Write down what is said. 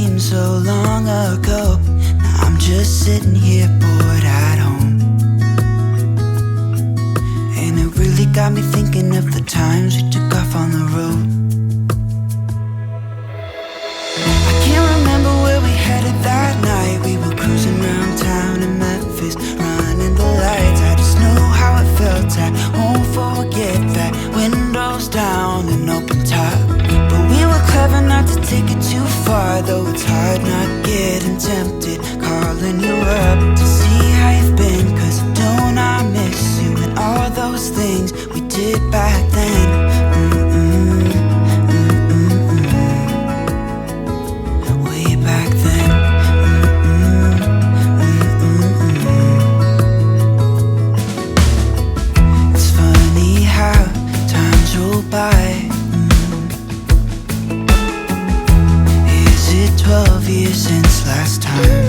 seems so long ago. Now I'm just sitting here bored at home, and it really got me thinking of the times we took off on the road. I can't remember where we headed that night. We were cruising around town in Memphis, running the lights. I just know how it felt. I won't forget that. Windows down and open top, but we were clever not to take it too far. Though it's hard not getting tempted, calling you up to see how you've been. Cause don't I miss you and all those things we did back then. Way back then. It's funny how times roll by. Is it 12 years since last time?